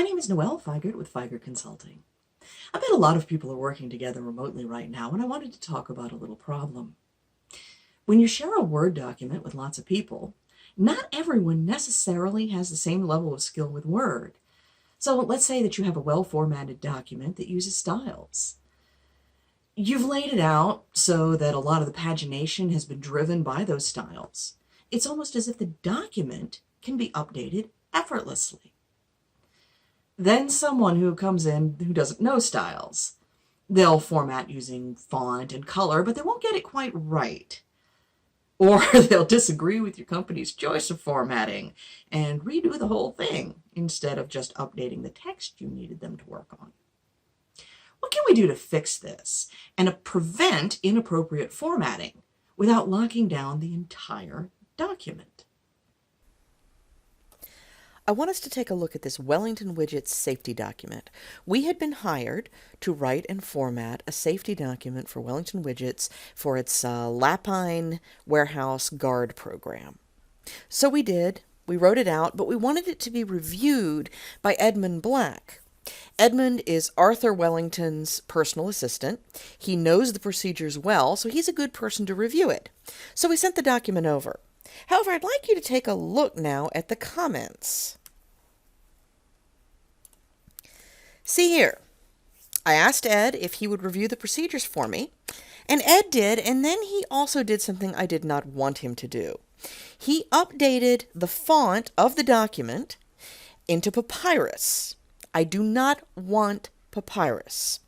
name is Noelle Feigert with Feigert Consulting. I bet a lot of people are working together remotely right now, and I wanted to talk about a little problem. When you share a Word document with lots of people, not everyone necessarily has the same level of skill with Word. So let's say that you have a well-formatted document that uses styles. You've laid it out so that a lot of the pagination has been driven by those styles. It's almost as if the document can be updated effortlessly. Then someone who comes in who doesn't know styles. They'll format using font and color, but they won't get it quite right. Or they'll disagree with your company's choice of formatting and redo the whole thing instead of just updating the text you needed them to work on. What can we do to fix this and prevent inappropriate formatting without locking down the entire document? I want us to take a look at this Wellington Widgets safety document. We had been hired to write and format a safety document for Wellington Widgets for its Lapine Warehouse Guard program. So we did. We wrote it out, but we wanted it to be reviewed by Edmund Black. Edmund is Arthur Wellington's personal assistant. He knows the procedures well, so he's a good person to review it. So we sent the document over. However, I'd like you to take a look now at the comments. See here, I asked Ed if he would review the procedures for me, and Ed did, and then he also did something I did not want him to do. He updated the font of the document into Papyrus. I do not want Papyrus.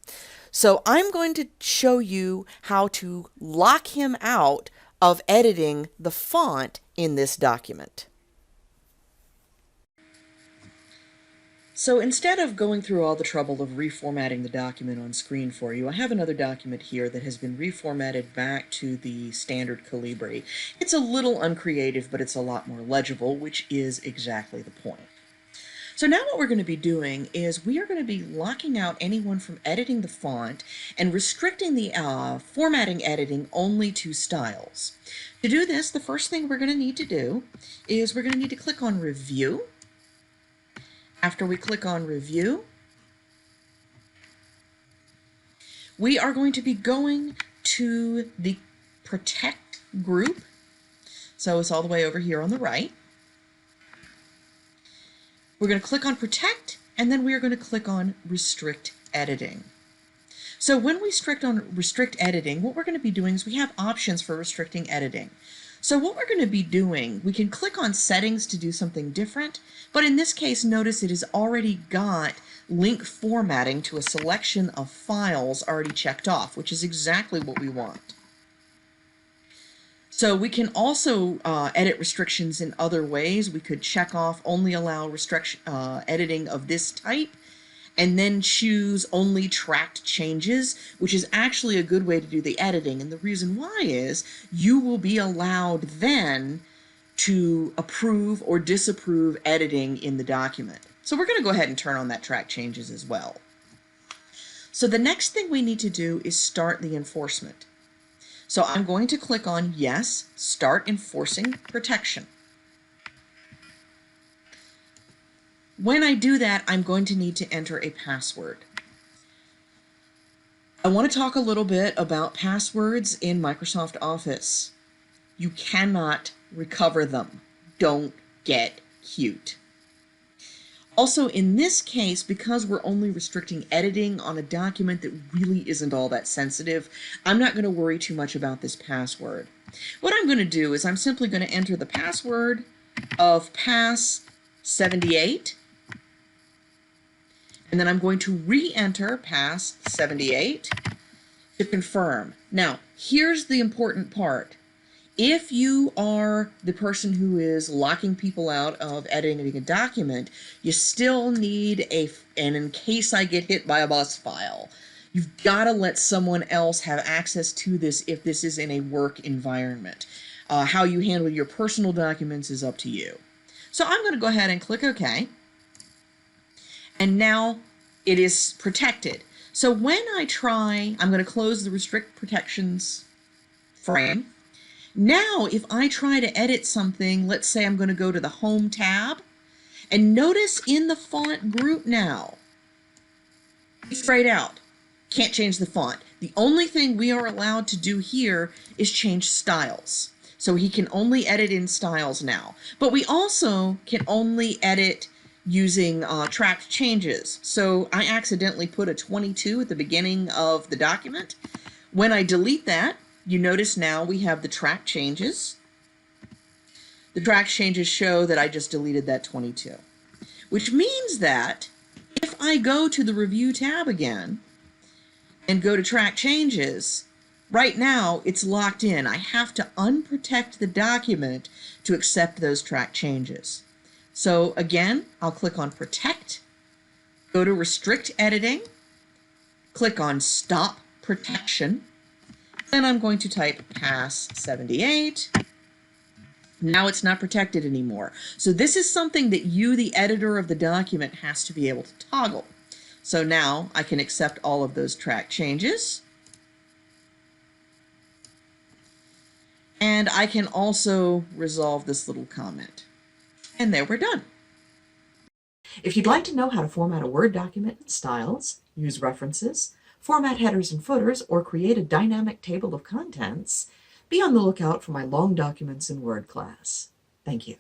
So I'm going to show you how to lock him out of editing the font in this document. So instead of going through all the trouble of reformatting the document on screen for you, I have another document here that has been reformatted back to the standard Calibri. It's a little uncreative, but it's a lot more legible, which is exactly the point. So now what we're going to be doing is we are going to be locking out anyone from editing the font and restricting the formatting editing only to styles. To do this, the first thing we're going to need to do is we're going to need to click on Review. After we click on Review, we are going to be going to the Protect group. So it's all the way over here on the right. We're going to click on Protect, and then we are going to click on Restrict Editing. So when we restrict editing, what we're going to be doing is we have options for restricting editing. So what we're going to be doing, we can click on Settings to do something different, but in this case, notice it has already got link formatting to a selection of files already checked off, which is exactly what we want. So we can also edit restrictions in other ways. We could check off only allow editing of this type, and then choose only tracked changes, which is actually a good way to do the editing. And the reason why is you will be allowed then to approve or disapprove editing in the document. So we're going to go ahead and turn on that track changes as well. So the next thing we need to do is start the enforcement. So I'm going to click on Yes, Start Enforcing Protection. When I do that, I'm going to need to enter a password. I want to talk a little bit about passwords in Microsoft Office. You cannot recover them. Don't get cute. Also, in this case, because we're only restricting editing on a document that really isn't all that sensitive, I'm not going to worry too much about this password. What I'm going to do is I'm simply going to enter the password of pass78, and then I'm going to re-enter pass78 to confirm. Now, here's the important part. If you are the person who is locking people out of editing a document, you still need and in case I get hit by a bus file, you've got to let someone else have access to this if this is in a work environment. How you handle your personal documents is up to you. So I'm going to go ahead and click OK. And now it is protected. So when I try, I'm going to close the Restrict Protections frame. Now, if I try to edit something, let's say I'm going to go to the Home tab, And notice in the font group now, it's grayed out. Can't change the font. The only thing we are allowed to do here is change styles. So he can only edit in styles now. But we also can only edit using tracked changes. So I accidentally put a 22 at the beginning of the document. When I delete that, you notice now we have the track changes. The track changes show that I just deleted that 22, which means that if I go to the review tab again and go to track changes, right now it's locked in. I have to unprotect the document to accept those track changes. So again, I'll click on protect, go to restrict editing, click on stop protection, then I'm going to type pass 78. Now it's not protected anymore. So this is something that you, the editor of the document, has to be able to toggle. So now I can accept all of those track changes. And I can also resolve this little comment. And there we're done. If you'd like to know how to format a Word document in styles, use references, format headers and footers, or create a dynamic table of contents, be on the lookout for my Long Documents in Word class. Thank you.